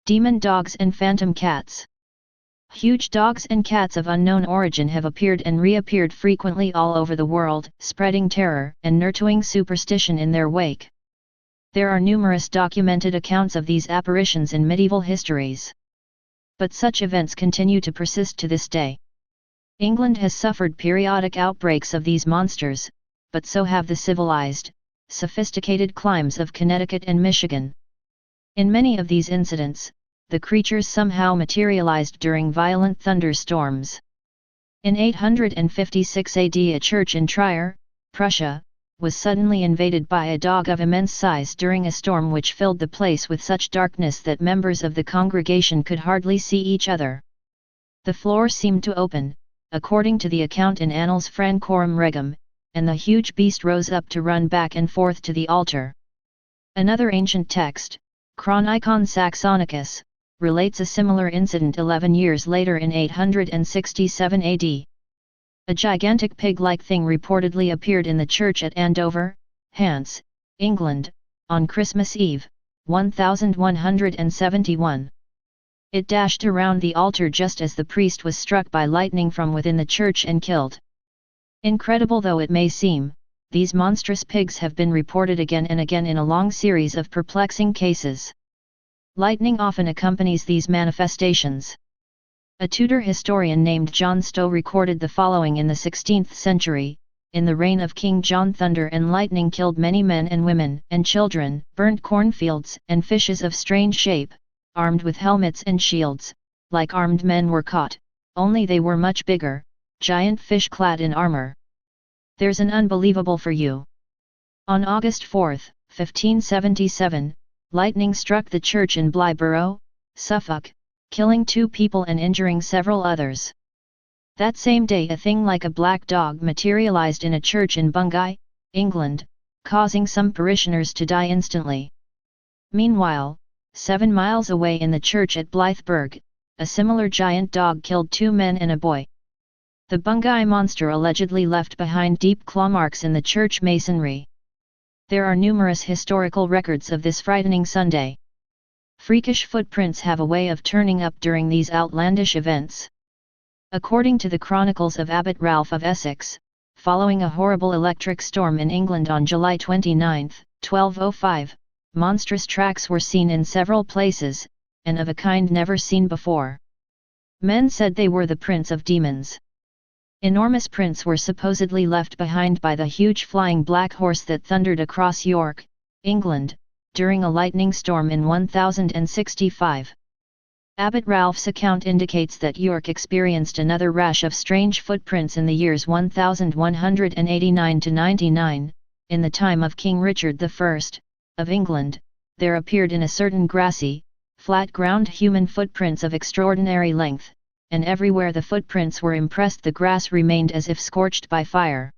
Demon dogs and phantom cats. Huge dogs and cats of unknown origin have appeared and reappeared frequently all over the world, spreading terror and nurturing superstition in their wake. There are numerous documented accounts of these apparitions in medieval histories. But such events continue to persist to this day. England has suffered periodic outbreaks of these monsters, but so have the civilized, sophisticated climes of Connecticut and Michigan. In many of these incidents, the creatures somehow materialized during violent thunderstorms. In 856 AD, a church in Trier, Prussia, was suddenly invaded by a dog of immense size during a storm which filled the place with such darkness that members of the congregation could hardly see each other. The floor seemed to open, according to the account in Annals Francorum Regum, and the huge beast rose up to run back and forth to the altar. Another ancient text, Chronicon Saxonicus, relates a similar incident 11 years later in 867 AD. A gigantic pig-like thing reportedly appeared in the church at Andover, Hants, England, on Christmas Eve, 1171. It dashed around the altar just as the priest was struck by lightning from within the church and killed. Incredible though it may seem, these monstrous pigs have been reported again and again in a long series of perplexing cases. Lightning often accompanies these manifestations. A Tudor historian named John Stow recorded the following in the 16th century: in the reign of King John, thunder and lightning killed many men and women and children, burnt cornfields and fishes of strange shape, armed with helmets and shields, like armed men were caught, only they were much bigger, giant fish clad in armor. There's an unbelievable for you. On August 4, 1577, lightning struck the church in Blythborough, Suffolk, killing 2 people and injuring several others. That same day a thing like a black dog materialized in a church in Bungay, England, causing some parishioners to die instantly. Meanwhile, 7 miles away in the church at Blythburgh, a similar giant dog killed 2 men and a boy. The Bungay monster allegedly left behind deep claw marks in the church masonry. There are numerous historical records of this frightening Sunday. Freakish footprints have a way of turning up during these outlandish events. According to the Chronicles of Abbot Ralph of Essex, following a horrible electric storm in England on July 29, 1205, monstrous tracks were seen in several places, and of a kind never seen before. Men said they were the prints of demons. Enormous prints were supposedly left behind by the huge flying black horse that thundered across York, England, during a lightning storm in 1065. Abbot Ralph's account indicates that York experienced another rash of strange footprints in the years 1189 to 99, in the time of King Richard I, of England. There appeared in a certain grassy, flat ground human footprints of extraordinary length, and everywhere the footprints were impressed the grass remained as if scorched by fire.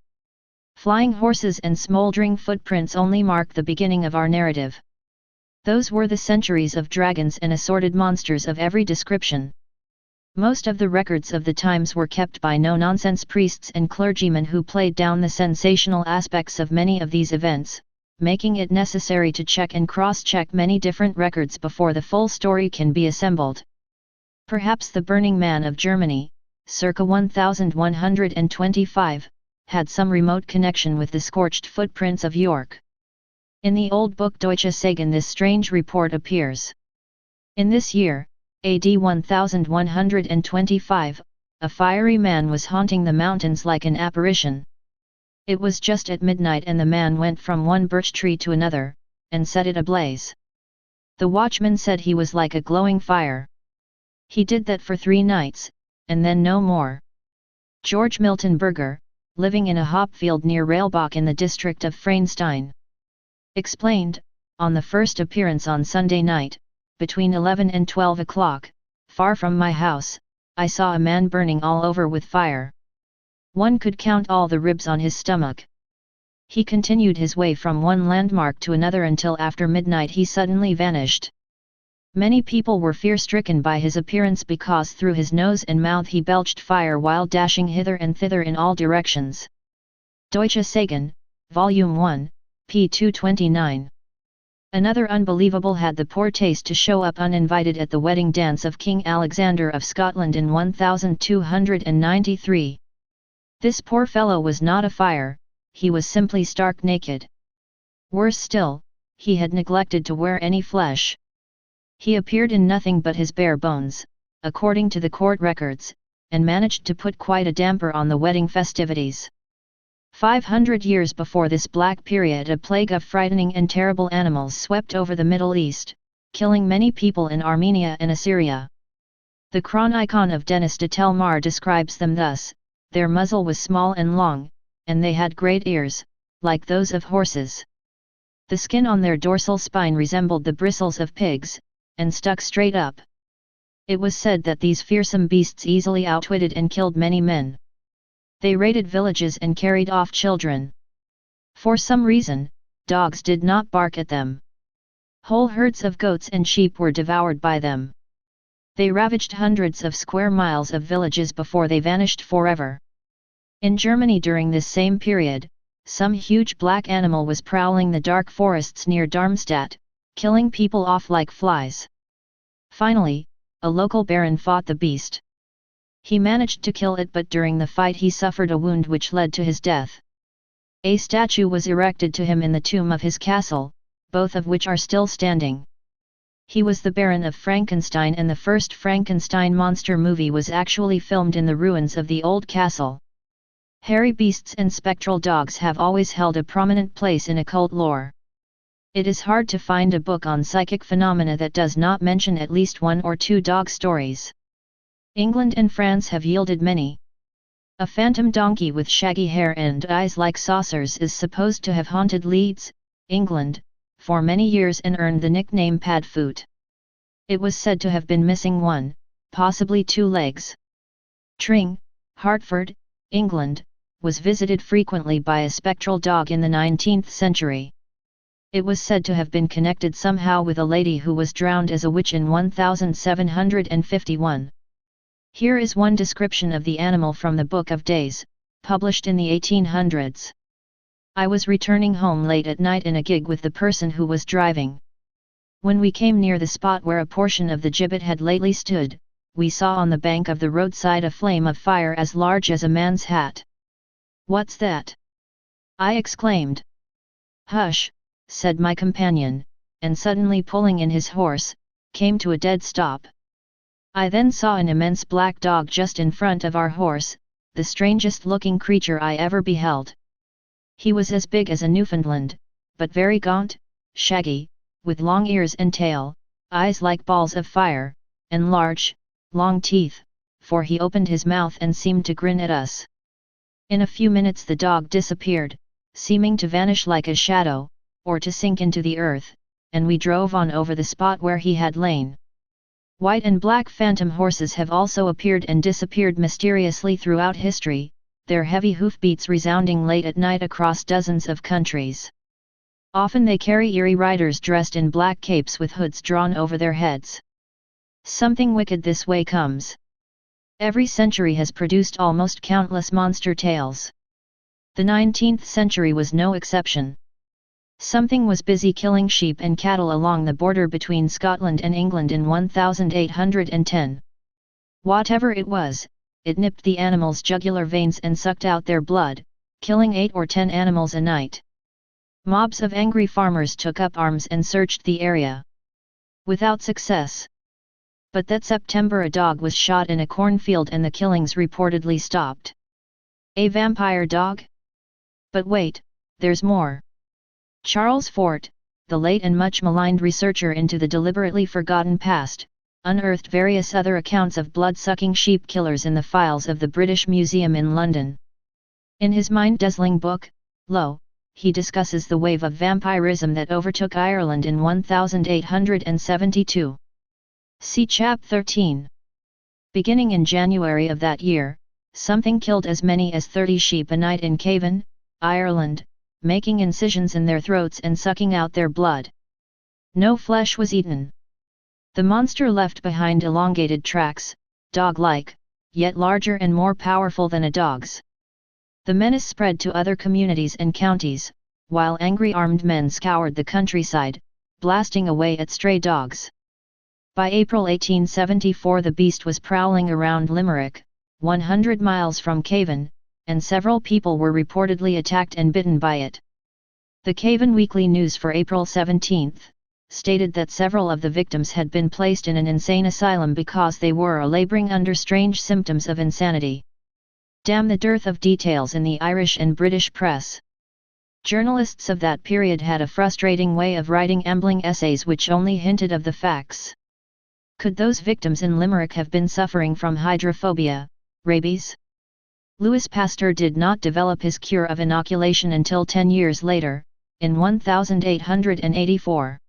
Flying horses and smoldering footprints only mark the beginning of our narrative. Those were the centuries of dragons and assorted monsters of every description. Most of the records of the times were kept by no-nonsense priests and clergymen who played down the sensational aspects of many of these events, making it necessary to check and cross-check many different records before the full story can be assembled. Perhaps the Burning Man of Germany, circa 1125, had some remote connection with the scorched footprints of York. In the old book Deutsche Sagen this strange report appears. In this year, AD 1125, a fiery man was haunting the mountains like an apparition. It was just at midnight and the man went from one birch tree to another, and set it ablaze. The watchman said he was like a glowing fire. He did that for 3 nights, and then no more. George Milton Berger, living in a hop field near Railbach in the district of Freinstein, explained, on the first appearance on Sunday night, between 11 and 12 o'clock, far from my house, I saw a man burning all over with fire. One could count all the ribs on his stomach. He continued his way from one landmark to another until after midnight he suddenly vanished. Many people were fear-stricken by his appearance because through his nose and mouth he belched fire while dashing hither and thither in all directions. Deutsche Sagen, Volume 1, p. 229. Another unbelievable had the poor taste to show up uninvited at the wedding dance of King Alexander of Scotland in 1293. This poor fellow was not a fire, he was simply stark naked. Worse still, he had neglected to wear any flesh. He appeared in nothing but his bare bones, according to the court records, and managed to put quite a damper on the wedding festivities. 500 years before this black period, a plague of frightening and terrible animals swept over the Middle East, killing many people in Armenia and Assyria. The Chronicon of Denis de Telmar describes them thus: their muzzle was small and long, and they had great ears, like those of horses. The skin on their dorsal spine resembled the bristles of pigs, and stuck straight up. It was said that these fearsome beasts easily outwitted and killed many men. They raided villages and carried off children. For some reason, dogs did not bark at them. Whole herds of goats and sheep were devoured by them. They ravaged hundreds of square miles of villages before they vanished forever. In Germany during this same period, some huge black animal was prowling the dark forests near Darmstadt, killing people off like flies. Finally, a local baron fought the beast. He managed to kill it, but during the fight he suffered a wound which led to his death. A statue was erected to him in the tomb of his castle, both of which are still standing. He was the Baron of Frankenstein, and the first Frankenstein monster movie was actually filmed in the ruins of the old castle. Hairy beasts and spectral dogs have always held a prominent place in occult lore. It is hard to find a book on psychic phenomena that does not mention at least one or two dog stories. England and France have yielded many. A phantom donkey with shaggy hair and eyes like saucers is supposed to have haunted Leeds, England, for many years and earned the nickname Padfoot. It was said to have been missing one, possibly two legs. Tring, Hertford, England, was visited frequently by a spectral dog in the 19th century. It was said to have been connected somehow with a lady who was drowned as a witch in 1751. Here is one description of the animal from the Book of Days, published in the 1800s. I was returning home late at night in a gig with the person who was driving. When we came near the spot where a portion of the gibbet had lately stood, we saw on the bank of the roadside a flame of fire as large as a man's hat. "What's that?" I exclaimed. "Hush," said my companion, and suddenly pulling in his horse, came to a dead stop. I then saw an immense black dog just in front of our horse, the strangest looking creature I ever beheld. He was as big as a Newfoundland, but very gaunt, shaggy, with long ears and tail, eyes like balls of fire, and large, long teeth, for he opened his mouth and seemed to grin at us. In a few minutes the dog disappeared, seeming to vanish like a shadow, or to sink into the earth, and we drove on over the spot where he had lain. White and black phantom horses have also appeared and disappeared mysteriously throughout history, their heavy hoofbeats resounding late at night across dozens of countries. Often they carry eerie riders dressed in black capes with hoods drawn over their heads. Something wicked this way comes. Every century has produced almost countless monster tales. The 19th century was no exception. Something was busy killing sheep and cattle along the border between Scotland and England in 1810. Whatever it was, it nipped the animals' jugular veins and sucked out their blood, killing 8 or 10 animals a night. Mobs of angry farmers took up arms and searched the area. Without success. But that September a dog was shot in a cornfield and the killings reportedly stopped. A vampire dog? But wait, there's more. Charles Fort, the late and much maligned researcher into the deliberately forgotten past, unearthed various other accounts of blood-sucking sheep killers in the files of the British Museum in London. In his mind-dazzling book, Lo, he discusses the wave of vampirism that overtook Ireland in 1872. See Chap 13. Beginning in January of that year, something killed as many as 30 sheep a night in Cavan, Ireland, making incisions in their throats and sucking out their blood. No flesh was eaten. The monster left behind elongated tracks, dog-like, yet larger and more powerful than a dog's. The menace spread to other communities and counties, while angry armed men scoured the countryside, blasting away at stray dogs. By April 1874 the beast was prowling around Limerick, 100 miles from Cavan, and several people were reportedly attacked and bitten by it. The Cavan Weekly News for April 17 stated that several of the victims had been placed in an insane asylum because they were laboring under strange symptoms of insanity. Damn the dearth of details in the Irish and British press. Journalists of that period had a frustrating way of writing ambling essays which only hinted of the facts. Could those victims in Limerick have been suffering from hydrophobia, rabies? Louis Pasteur did not develop his cure of inoculation until 10 years later, in 1884.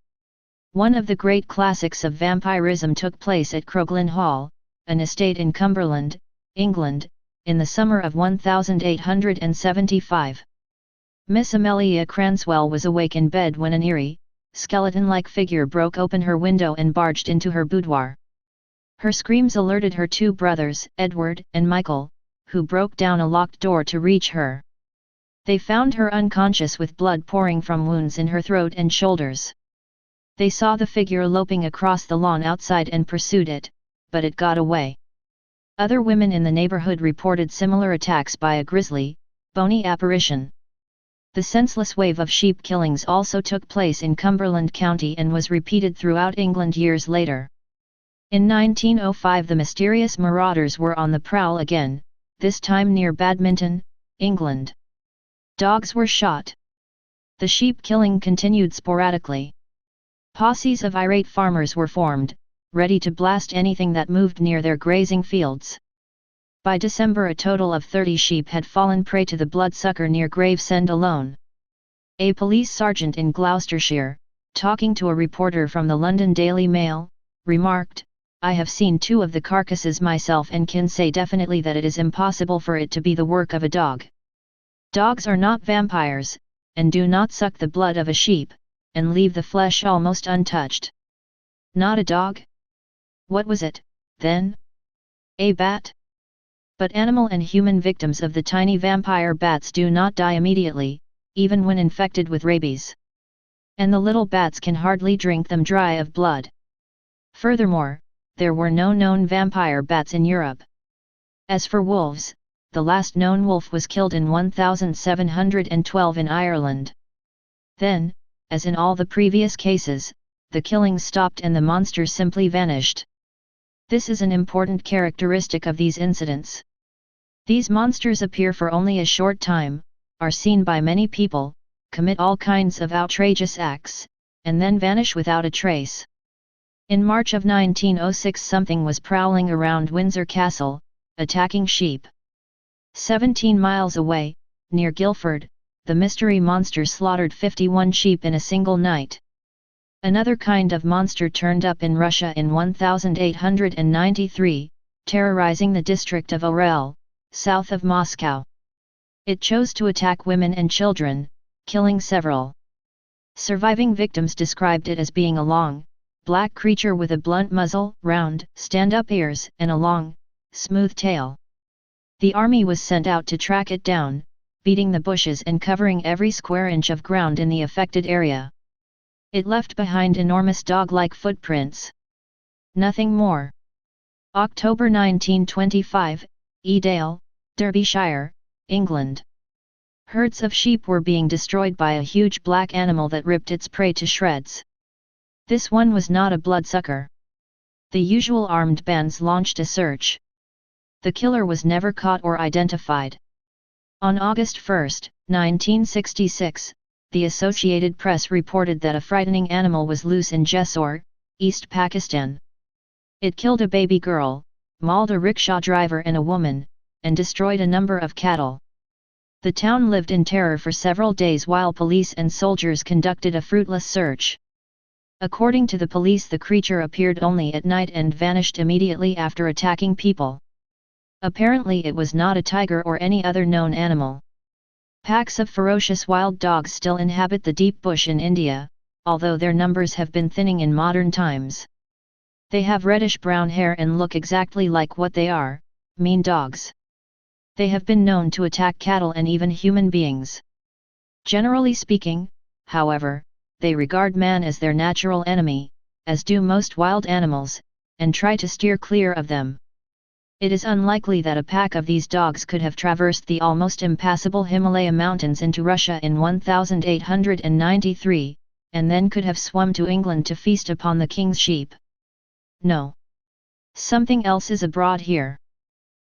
One of the great classics of vampirism took place at Croglan Hall, an estate in Cumberland, England, in the summer of 1875. Miss Amelia Cranswell was awake in bed when an eerie, skeleton-like figure broke open her window and barged into her boudoir. Her screams alerted her two brothers, Edward and Michael, who broke down a locked door to reach her. They found her unconscious with blood pouring from wounds in her throat and shoulders. They saw the figure loping across the lawn outside and pursued it, but it got away. Other women in the neighborhood reported similar attacks by a grisly, bony apparition. The senseless wave of sheep killings also took place in Cumberland County and was repeated throughout England years later. In 1905 the mysterious marauders were on the prowl again, this time near Badminton, England. Dogs were shot. The sheep killing continued sporadically. Posses of irate farmers were formed, ready to blast anything that moved near their grazing fields. By December a total of 30 sheep had fallen prey to the bloodsucker near Gravesend alone. A police sergeant in Gloucestershire, talking to a reporter from the London Daily Mail, remarked, "I have seen 2 of the carcasses myself and can say definitely that it is impossible for it to be the work of a dog. Dogs are not vampires, and do not suck the blood of a sheep, and leave the flesh almost untouched." Not a dog? What was it, then? A bat? But animal and human victims of the tiny vampire bats do not die immediately, even when infected with rabies. And the little bats can hardly drink them dry of blood. Furthermore, there were no known vampire bats in Europe. As for wolves, the last known wolf was killed in 1712 in Ireland. Then, as in all the previous cases, the killings stopped and the monsters simply vanished. This is an important characteristic of these incidents. These monsters appear for only a short time, are seen by many people, commit all kinds of outrageous acts, and then vanish without a trace. In March of 1906 something was prowling around Windsor Castle, attacking sheep. 17 miles away, near Guildford, the mystery monster slaughtered 51 sheep in a single night. Another kind of monster turned up in Russia in 1893, terrorizing the district of Orel, south of Moscow. It chose to attack women and children, killing several. Surviving victims described it as being a long, black creature with a blunt muzzle, round, stand-up ears, and a long, smooth tail. The army was sent out to track it down, beating the bushes and covering every square inch of ground in the affected area. It left behind enormous dog-like footprints. Nothing more. October 1925, Edale, Derbyshire, England. Herds of sheep were being destroyed by a huge black animal that ripped its prey to shreds. This one was not a bloodsucker. The usual armed bands launched a search. The killer was never caught or identified. On August 1, 1966, the Associated Press reported that a frightening animal was loose in Jessore, East Pakistan. It killed a baby girl, mauled a rickshaw driver and a woman, and destroyed a number of cattle. The town lived in terror for several days while police and soldiers conducted a fruitless search. According to the police, the creature appeared only at night and vanished immediately after attacking people. Apparently it was not a tiger or any other known animal. Packs of ferocious wild dogs still inhabit the deep bush in India, although their numbers have been thinning in modern times. They have reddish-brown hair and look exactly like what they are, mean dogs. They have been known to attack cattle and even human beings. Generally speaking, however, they regard man as their natural enemy, as do most wild animals, and try to steer clear of them. It is unlikely that a pack of these dogs could have traversed the almost impassable Himalaya mountains into Russia in 1893, and then could have swum to England to feast upon the king's sheep. No. Something else is abroad here.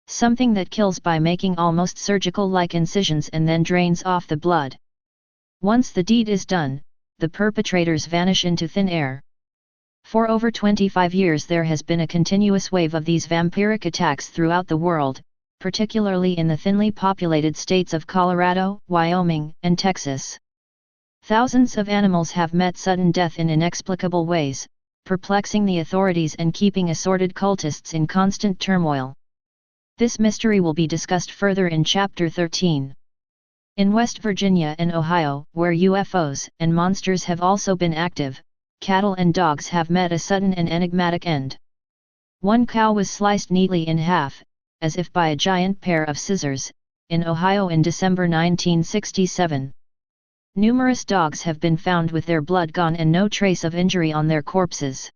Something that kills by making almost surgical-like incisions and then drains off the blood. Once the deed is done, the perpetrators vanish into thin air. For over 25 years there has been a continuous wave of these vampiric attacks throughout the world, particularly in the thinly populated states of Colorado, Wyoming, and Texas. Thousands of animals have met sudden death in inexplicable ways, perplexing the authorities and keeping assorted cultists in constant turmoil. This mystery will be discussed further in Chapter 13. In West Virginia and Ohio, where UFOs and monsters have also been active, cattle and dogs have met a sudden and enigmatic end. One cow was sliced neatly in half, as if by a giant pair of scissors, in Ohio in December 1967. Numerous dogs have been found with their blood gone and no trace of injury on their corpses.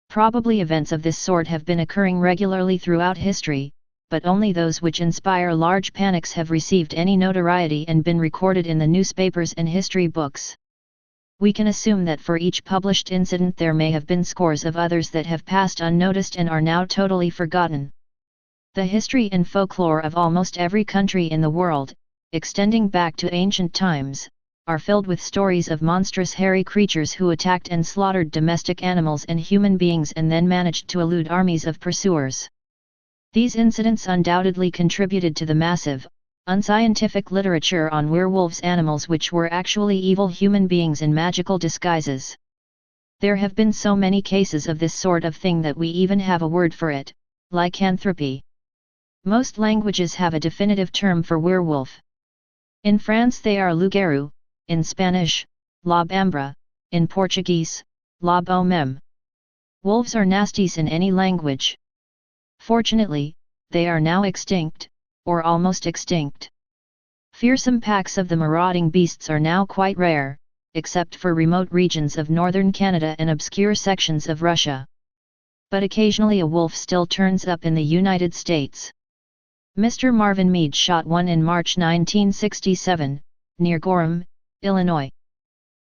Probably events of this sort have been occurring regularly throughout history, but only those which inspire large panics have received any notoriety and been recorded in the newspapers and history books. We can assume that for each published incident there may have been scores of others that have passed unnoticed and are now totally forgotten. The history and folklore of almost every country in the world, extending back to ancient times, are filled with stories of monstrous hairy creatures who attacked and slaughtered domestic animals and human beings and then managed to elude armies of pursuers. These incidents undoubtedly contributed to the massive, unscientific literature on werewolves, animals which were actually evil human beings in magical disguises. There have been so many cases of this sort of thing that we even have a word for it, lycanthropy. Most languages have a definitive term for werewolf. In France they are loup-garou, in Spanish, la bambra, in Portuguese, la bomeme. Wolves are nasties in any language. Fortunately, they are now extinct, or almost extinct. Fearsome packs of the marauding beasts are now quite rare, except for remote regions of northern Canada and obscure sections of Russia. But occasionally a wolf still turns up in the United States. Mr. Marvin Meade shot one in March 1967, near Gorham, Illinois.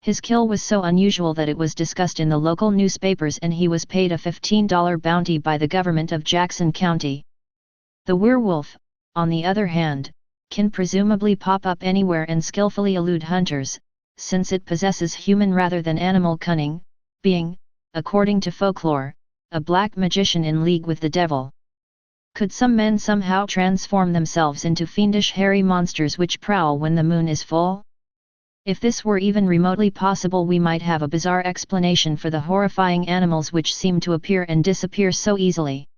His kill was so unusual that it was discussed in the local newspapers and he was paid a $15 bounty by the government of Jackson County. The werewolf, on the other hand, can presumably pop up anywhere and skillfully elude hunters, since it possesses human rather than animal cunning, being, according to folklore, a black magician in league with the devil. Could some men somehow transform themselves into fiendish hairy monsters which prowl when the moon is full? If this were even remotely possible, we might have a bizarre explanation for the horrifying animals which seem to appear and disappear so easily.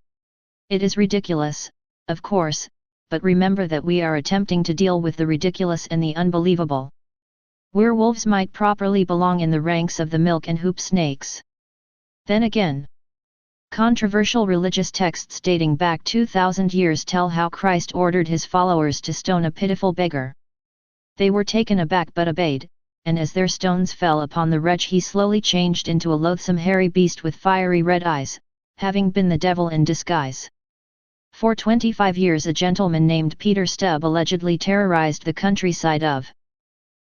It is ridiculous, of course, but remember that we are attempting to deal with the ridiculous and the unbelievable. Werewolves might properly belong in the ranks of the milk and hoop snakes. Then again, controversial religious texts dating back 2,000 years tell how Christ ordered his followers to stone a pitiful beggar. They were taken aback but obeyed, and as their stones fell upon the wretch he slowly changed into a loathsome hairy beast with fiery red eyes, having been the devil in disguise. For 25 years a gentleman named Peter Stubb allegedly terrorized the countryside of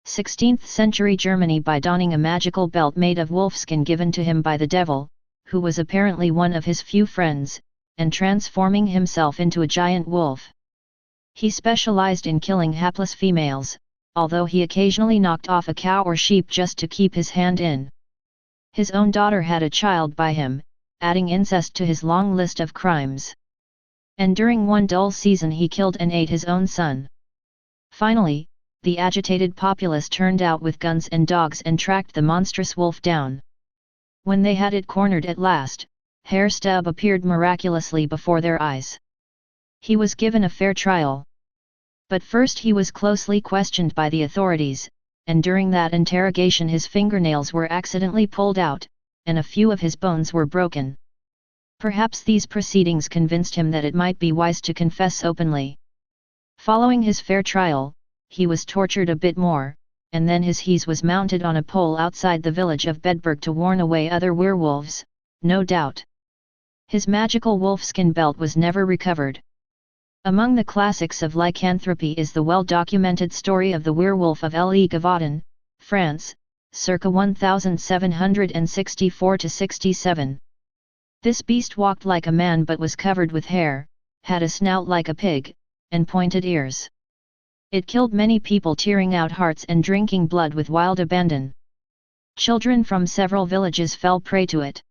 16th century Germany by donning a magical belt made of wolfskin given to him by the devil, who was apparently one of his few friends, and transforming himself into a giant wolf. He specialized in killing hapless females, although he occasionally knocked off a cow or sheep just to keep his hand in. His own daughter had a child by him, adding incest to his long list of crimes. And during one dull season he killed and ate his own son. Finally, the agitated populace turned out with guns and dogs and tracked the monstrous wolf down. When they had it cornered at last, Herr Stubb appeared miraculously before their eyes. He was given a fair trial. But first he was closely questioned by the authorities, and during that interrogation his fingernails were accidentally pulled out, and a few of his bones were broken. Perhaps these proceedings convinced him that it might be wise to confess openly. Following his fair trial, he was tortured a bit more, and then his was mounted on a pole outside the village of Bedburg to warn away other werewolves, no doubt. His magical wolfskin belt was never recovered. Among the classics of lycanthropy is the well-documented story of the werewolf of Le Gavaudin, France, circa 1764–67. This beast walked like a man but was covered with hair, had a snout like a pig, and pointed ears. It killed many people, tearing out hearts and drinking blood with wild abandon. Children from several villages fell prey to it.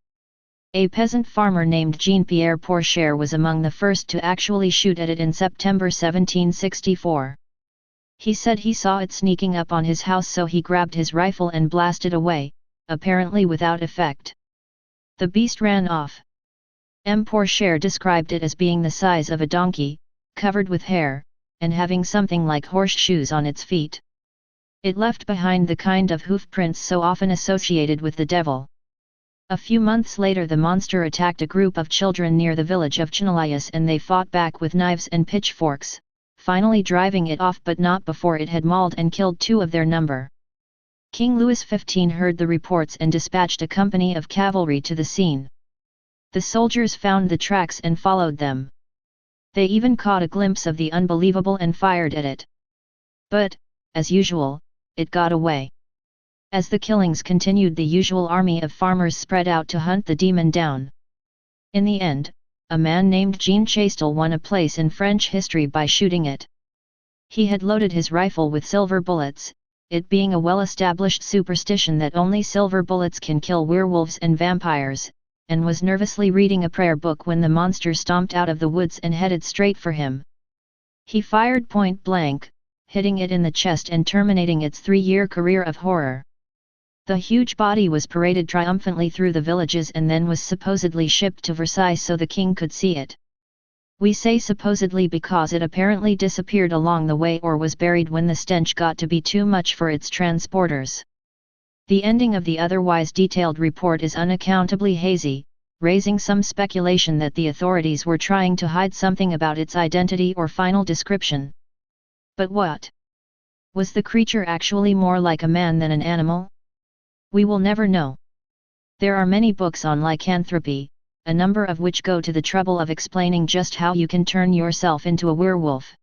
A peasant farmer named Jean-Pierre Porcher was among the first to actually shoot at it in September 1764. He said he saw it sneaking up on his house, so he grabbed his rifle and blasted away, apparently without effect. The beast ran off. M. Porcher described it as being the size of a donkey, covered with hair, and having something like horseshoes on its feet. It left behind the kind of hoof prints so often associated with the devil. A few months later the monster attacked a group of children near the village of Chenalias, and they fought back with knives and pitchforks, finally driving it off, but not before it had mauled and killed 2 of their number. King Louis XV heard the reports and dispatched a company of cavalry to the scene. The soldiers found the tracks and followed them. They even caught a glimpse of the unbelievable and fired at it. But, as usual, it got away. As the killings continued, the usual army of farmers spread out to hunt the demon down. In the end, a man named Jean Chastel won a place in French history by shooting it. He had loaded his rifle with silver bullets, it being a well-established superstition that only silver bullets can kill werewolves and vampires, and was nervously reading a prayer book when the monster stomped out of the woods and headed straight for him. He fired point blank, hitting it in the chest and terminating its 3-year career of horror. The huge body was paraded triumphantly through the villages and then was supposedly shipped to Versailles so the king could see it. We say supposedly because it apparently disappeared along the way or was buried when the stench got to be too much for its transporters. The ending of the otherwise detailed report is unaccountably hazy, raising some speculation that the authorities were trying to hide something about its identity or final description. But what? Was the creature actually more like a man than an animal? We will never know. There are many books on lycanthropy, a number of which go to the trouble of explaining just how you can turn yourself into a werewolf.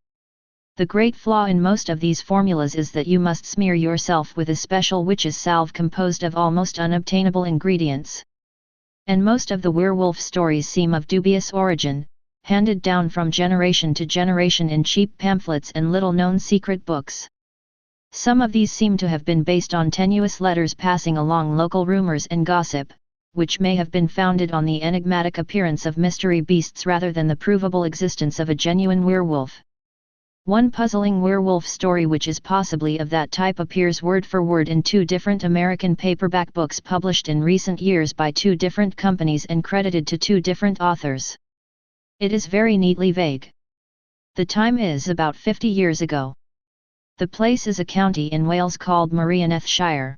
The great flaw in most of these formulas is that you must smear yourself with a special witch's salve composed of almost unobtainable ingredients. And most of the werewolf stories seem of dubious origin, handed down from generation to generation in cheap pamphlets and little-known secret books. Some of these seem to have been based on tenuous letters passing along local rumors and gossip, which may have been founded on the enigmatic appearance of mystery beasts rather than the provable existence of a genuine werewolf. One puzzling werewolf story which is possibly of that type appears word for word in 2 different American paperback books published in recent years by 2 different companies and credited to 2 different authors. It is very neatly vague. The time is about 50 years ago. The place is a county in Wales called Merionethshire.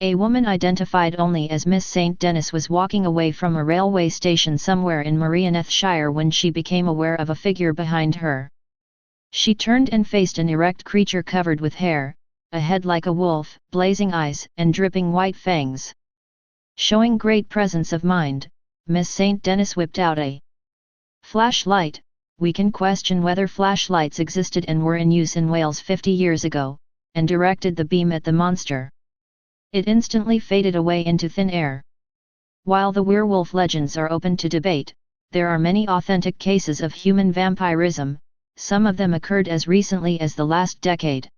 A woman identified only as Miss St. Denis was walking away from a railway station somewhere in Merionethshire when she became aware of a figure behind her. She turned and faced an erect creature covered with hair, a head like a wolf, blazing eyes, and dripping white fangs. Showing great presence of mind, Miss St. Denis whipped out a flashlight. We can question whether flashlights existed and were in use in Wales 50 years ago, and directed the beam at the monster. It instantly faded away into thin air. While the werewolf legends are open to debate, there are many authentic cases of human vampirism. Some of them occurred as recently as the last decade.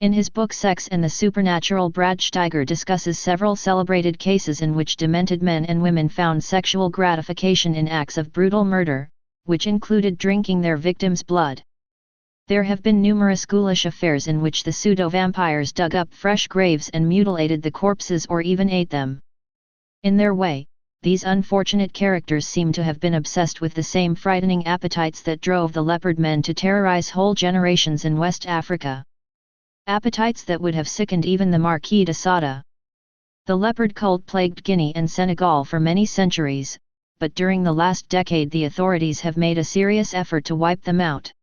In his book Sex and the Supernatural, Brad Steiger discusses several celebrated cases in which demented men and women found sexual gratification in acts of brutal murder, which included drinking their victims' blood. There have been numerous ghoulish affairs in which the pseudo-vampires dug up fresh graves and mutilated the corpses or even ate them. In their way, these unfortunate characters seem to have been obsessed with the same frightening appetites that drove the leopard men to terrorize whole generations in West Africa. Appetites that would have sickened even the Marquis de Sade. The leopard cult plagued Guinea and Senegal for many centuries, but during the last decade the authorities have made a serious effort to wipe them out.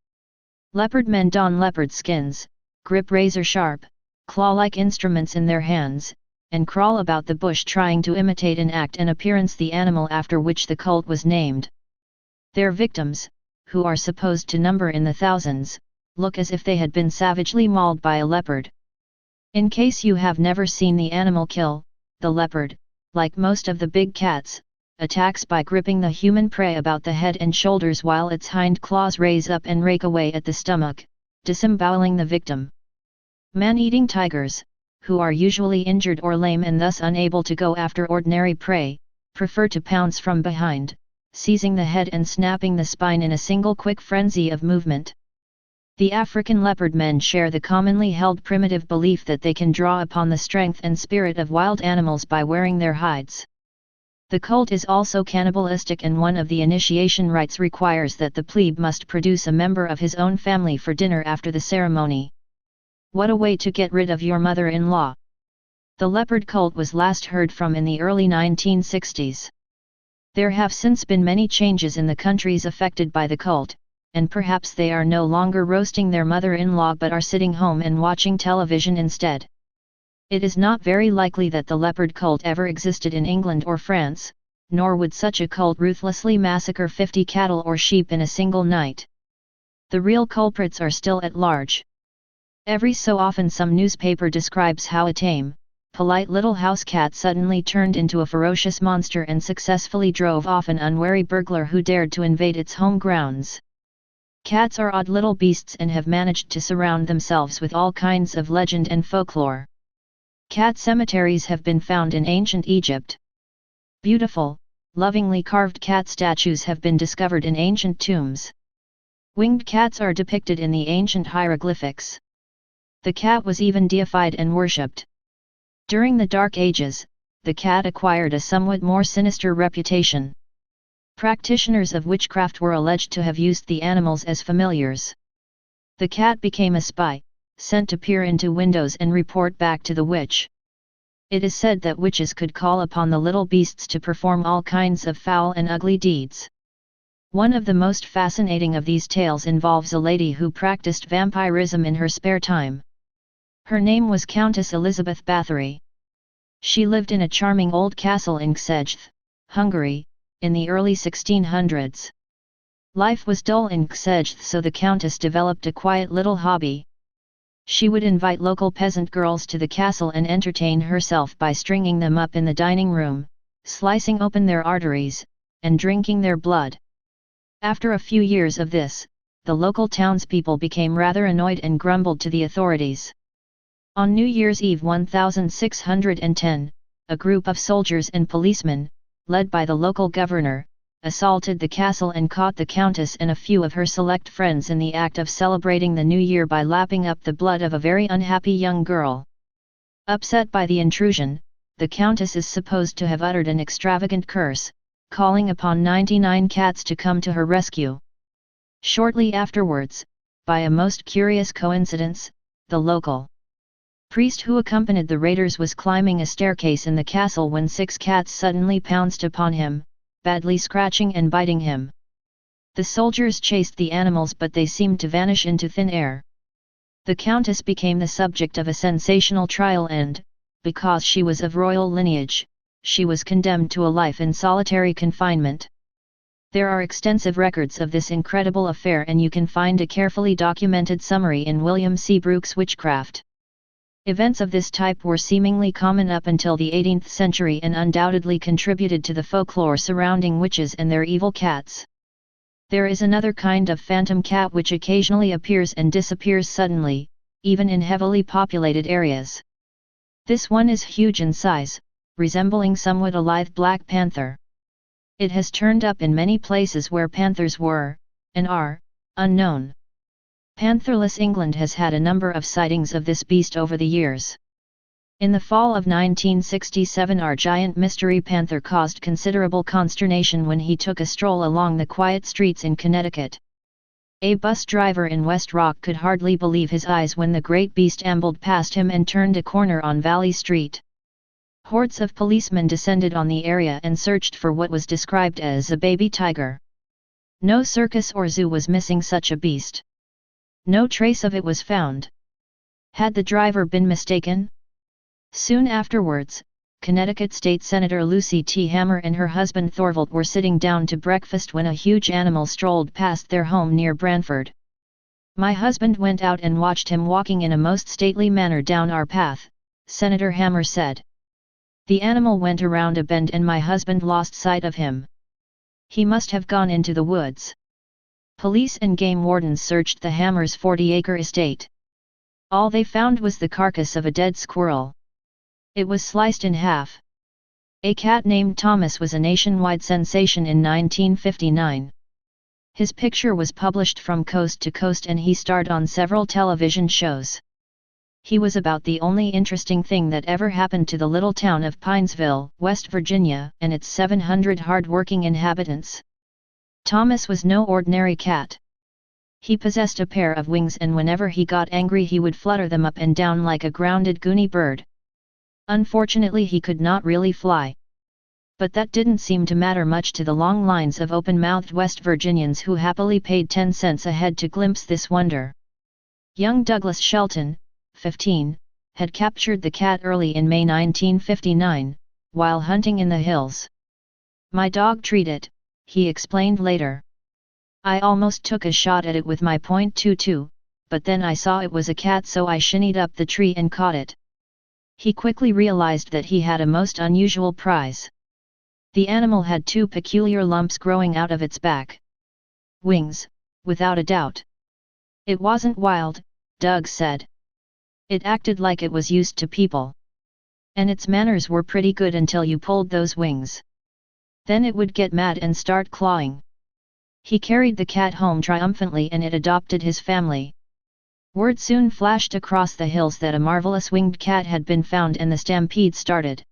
Leopard men don leopard skins, grip razor-sharp, claw-like instruments in their hands, and crawl about the bush trying to imitate and act and appearance the animal after which the cult was named. Their victims, who are supposed to number in the thousands, look as if they had been savagely mauled by a leopard. In case you have never seen the animal kill, the leopard, like most of the big cats, attacks by gripping the human prey about the head and shoulders while its hind claws raise up and rake away at the stomach, disemboweling the victim. Man-eating tigers, who are usually injured or lame and thus unable to go after ordinary prey, prefer to pounce from behind, seizing the head and snapping the spine in a single quick frenzy of movement. The African leopard men share the commonly held primitive belief that they can draw upon the strength and spirit of wild animals by wearing their hides. The cult is also cannibalistic, and one of the initiation rites requires that the plebe must produce a member of his own family for dinner after the ceremony. What a way to get rid of your mother-in-law! The leopard cult was last heard from in the early 1960s. There have since been many changes in the countries affected by the cult, and perhaps they are no longer roasting their mother-in-law but are sitting home and watching television instead. It is not very likely that the leopard cult ever existed in England or France, nor would such a cult ruthlessly massacre 50 cattle or sheep in a single night. The real culprits are still at large. Every so often some newspaper describes how a tame, polite little house cat suddenly turned into a ferocious monster and successfully drove off an unwary burglar who dared to invade its home grounds. Cats are odd little beasts and have managed to surround themselves with all kinds of legend and folklore. Cat cemeteries have been found in ancient Egypt. Beautiful, lovingly carved cat statues have been discovered in ancient tombs. Winged cats are depicted in the ancient hieroglyphics. The cat was even deified and worshipped. During the Dark Ages, the cat acquired a somewhat more sinister reputation. Practitioners of witchcraft were alleged to have used the animals as familiars. The cat became a spy, sent to peer into windows and report back to the witch. It is said that witches could call upon the little beasts to perform all kinds of foul and ugly deeds. One of the most fascinating of these tales involves a lady who practiced vampirism in her spare time. Her name was Countess Elizabeth Bathory. She lived in a charming old castle in Szeged, Hungary, in the early 1600s. Life was dull in Szeged, so the Countess developed a quiet little hobby. She would invite local peasant girls to the castle and entertain herself by stringing them up in the dining room, slicing open their arteries, and drinking their blood. After a few years of this, the local townspeople became rather annoyed and grumbled to the authorities. On New Year's Eve 1610, a group of soldiers and policemen, led by the local governor, assaulted the castle and caught the Countess and a few of her select friends in the act of celebrating the new year by lapping up the blood of a very unhappy young girl. Upset by the intrusion, the Countess is supposed to have uttered an extravagant curse, calling upon 99 cats to come to her rescue. Shortly afterwards, by a most curious coincidence, the local priest who accompanied the raiders was climbing a staircase in the castle when 6 cats suddenly pounced upon him, badly scratching and biting him. The soldiers chased the animals, but they seemed to vanish into thin air. The Countess became the subject of a sensational trial and, because she was of royal lineage, she was condemned to a life in solitary confinement. There are extensive records of this incredible affair, and you can find a carefully documented summary in William C. Brooks' Witchcraft. Events of this type were seemingly common up until the 18th century and undoubtedly contributed to the folklore surrounding witches and their evil cats. There is another kind of phantom cat which occasionally appears and disappears suddenly, even in heavily populated areas. This one is huge in size, resembling somewhat a lithe black panther. It has turned up in many places where panthers were, and are, unknown. Pantherless England has had a number of sightings of this beast over the years. In the fall of 1967, our giant mystery panther caused considerable consternation when he took a stroll along the quiet streets in Connecticut. A bus driver in West Rock could hardly believe his eyes when the great beast ambled past him and turned a corner on Valley Street. Hordes of policemen descended on the area and searched for what was described as a baby tiger. No circus or zoo was missing such a beast. No trace of it was found. Had the driver been mistaken? Soon afterwards, Connecticut State Senator Lucy T. Hammer and her husband Thorvald were sitting down to breakfast when a huge animal strolled past their home near Branford. "My husband went out and watched him walking in a most stately manner down our path," Senator Hammer said. "The animal went around a bend and my husband lost sight of him. He must have gone into the woods." Police and game wardens searched the Hammers' 40-acre estate. All they found was the carcass of a dead squirrel. It was sliced in half. A cat named Thomas was a nationwide sensation in 1959. His picture was published from coast to coast and he starred on several television shows. He was about the only interesting thing that ever happened to the little town of Pinesville, West Virginia, and its 700 hard-working inhabitants. Thomas was no ordinary cat. He possessed a pair of wings and whenever he got angry he would flutter them up and down like a grounded Goonie bird. Unfortunately he could not really fly. But that didn't seem to matter much to the long lines of open-mouthed West Virginians who happily paid 10 cents a head to glimpse this wonder. Young Douglas Shelton, 15, had captured the cat early in May 1959, while hunting in the hills. "My dog treed it," he explained later. "I almost took a shot at it with my .22, but then I saw it was a cat so I shinnied up the tree and caught it." He quickly realized that he had a most unusual prize. The animal had 2 peculiar lumps growing out of its back. Wings, without a doubt. "It wasn't wild," Doug said. "It acted like it was used to people. And its manners were pretty good until you pulled those wings. Then it would get mad and start clawing." He carried the cat home triumphantly and it adopted his family. Word soon flashed across the hills that a marvelous winged cat had been found and the stampede started.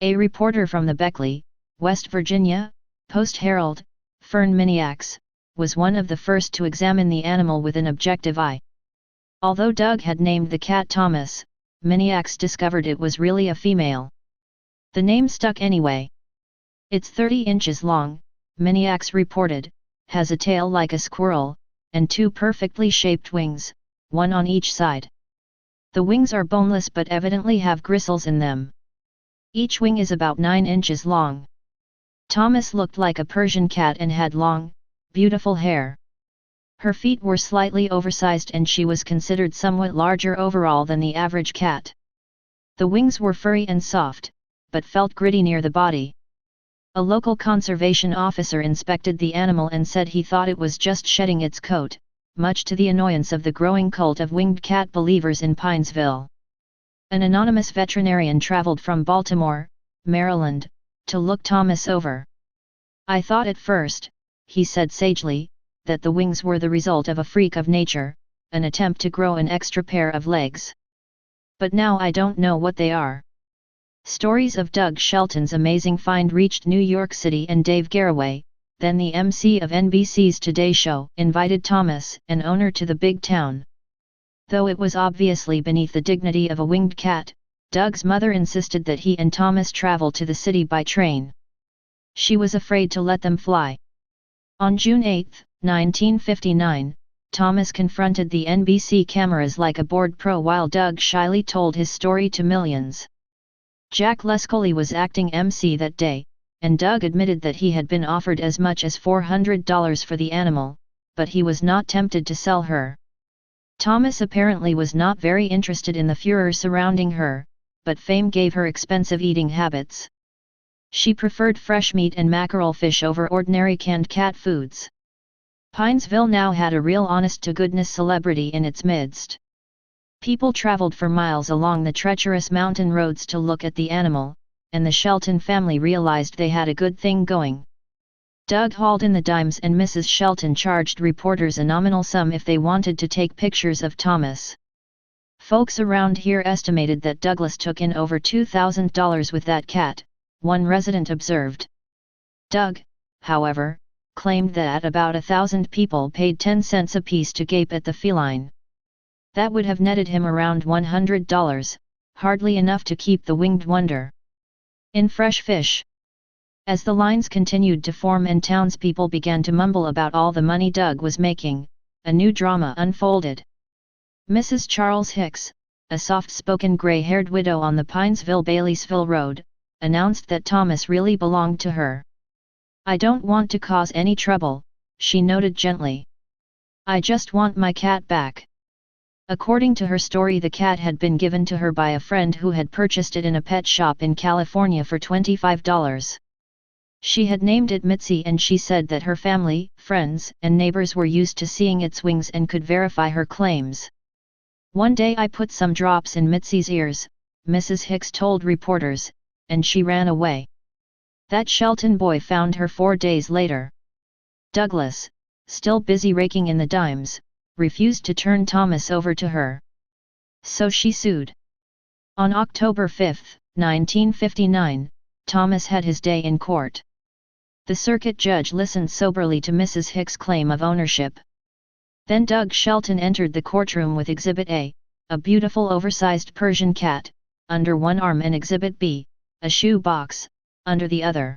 A reporter from the Beckley, West Virginia, Post-Herald, Fern Miniax, was one of the first to examine the animal with an objective eye. Although Doug had named the cat Thomas, Miniax discovered it was really a female. The name stuck anyway. "It's 30 inches long," Miniax reported, "has a tail like a squirrel, and 2 perfectly shaped wings, 1 on each side. The wings are boneless but evidently have gristles in them. Each wing is about 9 inches long. Thomas looked like a Persian cat and had long, beautiful hair. Her feet were slightly oversized and she was considered somewhat larger overall than the average cat. The wings were furry and soft, but felt gritty near the body." A local conservation officer inspected the animal and said he thought it was just shedding its coat, much to the annoyance of the growing cult of winged cat believers in Pinesville. An anonymous veterinarian traveled from Baltimore, Maryland, to look Thomas over. "I thought at first," he said sagely, "that the wings were the result of a freak of nature, an attempt to grow an extra pair of legs. But now I don't know what they are." Stories of Doug Shelton's amazing find reached New York City and Dave Garroway, then the MC of NBC's Today Show, invited Thomas, an owner, to the big town. Though it was obviously beneath the dignity of a winged cat, Doug's mother insisted that he and Thomas travel to the city by train. She was afraid to let them fly. On June 8, 1959, Thomas confronted the NBC cameras like a bored pro while Doug shyly told his story to millions. Jack Lescoli was acting MC that day, and Doug admitted that he had been offered as much as $400 for the animal, but he was not tempted to sell her. Thomas apparently was not very interested in the furor surrounding her, but fame gave her expensive eating habits. She preferred fresh meat and mackerel fish over ordinary canned cat foods. Pinesville now had a real honest-to-goodness celebrity in its midst. People traveled for miles along the treacherous mountain roads to look at the animal, and the Shelton family realized they had a good thing going. Doug hauled in the dimes and Mrs. Shelton charged reporters a nominal sum if they wanted to take pictures of Thomas. "Folks around here estimated that Douglas took in over $2,000 with that cat," one resident observed. Doug, however, claimed that about 1,000 people paid 10 cents apiece to gape at the feline. That would have netted him around $100, hardly enough to keep the winged wonder in fresh fish. As the lines continued to form and townspeople began to mumble about all the money Doug was making, a new drama unfolded. Mrs. Charles Hicks, a soft-spoken gray-haired widow on the Pinesville-Baileysville Road, announced that Thomas really belonged to her. "I don't want to cause any trouble," she noted gently. "I just want my cat back." According to her story, the cat had been given to her by a friend who had purchased it in a pet shop in California for $25. She had named it Mitzi, and she said that her family, friends, and neighbors were used to seeing its wings and could verify her claims. "One day I put some drops in Mitzi's ears," Mrs. Hicks told reporters, "and she ran away. That Shelton boy found her 4 days later." Douglas, still busy raking in the dimes, refused to turn Thomas over to her. So she sued. On October 5, 1959, Thomas had his day in court. The circuit judge listened soberly to Mrs. Hicks' claim of ownership. Then Doug Shelton entered the courtroom with Exhibit A, a beautiful oversized Persian cat, under one arm, and Exhibit B, a shoe box, under the other.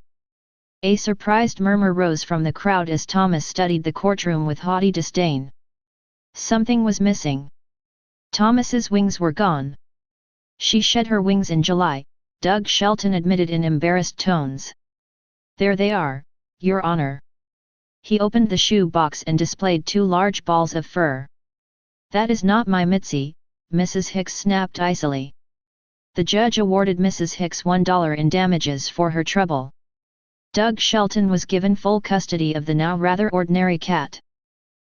A surprised murmur rose from the crowd as Thomas studied the courtroom with haughty disdain. Something was missing. Thomas's wings were gone. "She shed her wings in July," Doug Shelton admitted in embarrassed tones. "There they are, Your Honor." He opened the shoe box and displayed 2 large balls of fur. "That is not my Mitzi," Mrs. Hicks snapped icily. The judge awarded Mrs. Hicks $1 in damages for her trouble. Doug Shelton was given full custody of the now rather ordinary cat.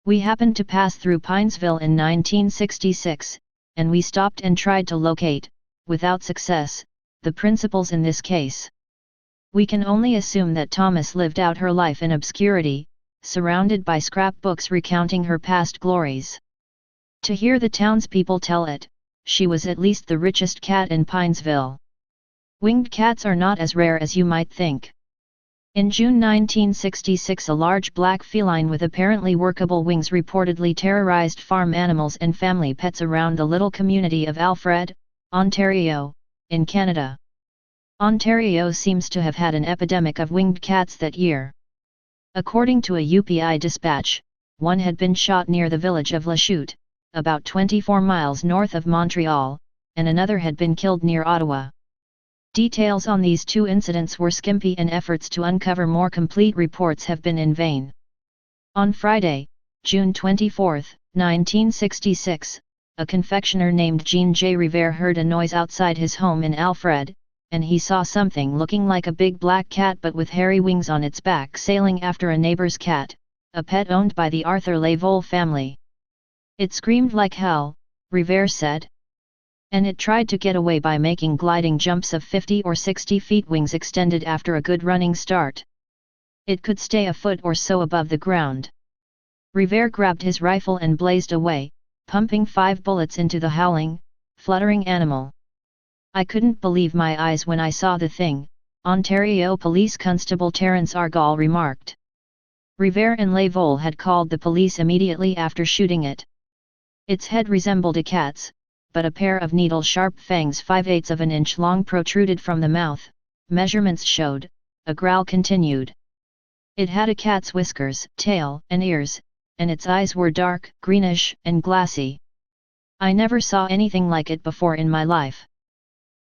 "We happened to pass through Pinesville in 1966, and we stopped and tried to locate, without success, the principals in this case. We can only assume that Thomas lived out her life in obscurity, surrounded by scrapbooks recounting her past glories. To hear the townspeople tell it, she was at least the richest cat in Pinesville. Winged cats are not as rare as you might think." In June 1966, a large black feline with apparently workable wings reportedly terrorized farm animals and family pets around the little community of Alfred, Ontario, in Canada. Ontario seems to have had an epidemic of winged cats that year. According to a UPI dispatch, one had been shot near the village of Lachute, about 24 miles north of Montreal, and another had been killed near Ottawa. Details on these 2 incidents were skimpy, and efforts to uncover more complete reports have been in vain. On Friday, June 24, 1966, a confectioner named Jean J. Rivera heard a noise outside his home in Alfred, and he saw something looking like a big black cat but with hairy wings on its back sailing after a neighbor's cat, a pet owned by the Arthur Lavole family. "It screamed like hell," Rivera said. "And it tried to get away by making gliding jumps of 50 or 60 feet, wings extended after a good running start. It could stay a foot or so above the ground." Rivera grabbed his rifle and blazed away, pumping 5 bullets into the howling, fluttering animal. "I couldn't believe my eyes when I saw the thing," Ontario Police Constable Terence Argall remarked. Rivera and Lavole had called the police immediately after shooting it. Its head resembled a cat's, but a pair of needle-sharp fangs 5/8 of an inch long protruded from the mouth, measurements showed, Argall continued. "It had a cat's whiskers, tail, and ears, and its eyes were dark, greenish, and glassy. I never saw anything like it before in my life.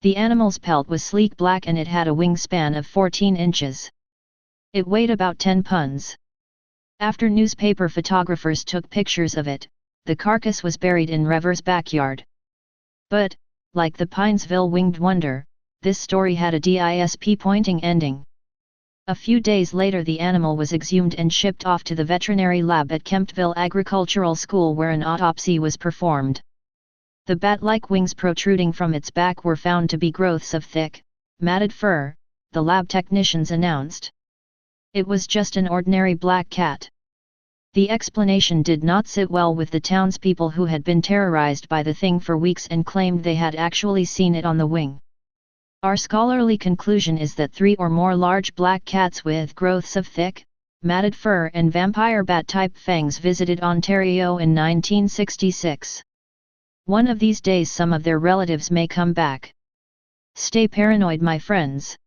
The animal's pelt was sleek black and it had a wingspan of 14 inches. It weighed about 10 pounds. After newspaper photographers took pictures of it, the carcass was buried in Rivera's backyard. But, like the Pinesville winged wonder, this story had a disappointing ending. A few days later the animal was exhumed and shipped off to the veterinary lab at Kemptville Agricultural School, where an autopsy was performed. The bat-like wings protruding from its back were found to be growths of thick, matted fur, the lab technicians announced. It was just an ordinary black cat. The explanation did not sit well with the townspeople, who had been terrorized by the thing for weeks and claimed they had actually seen it on the wing. Our scholarly conclusion is that 3 or more large black cats with growths of thick, matted fur and vampire bat-type fangs visited Ontario in 1966. One of these days some of their relatives may come back. Stay paranoid, my friends.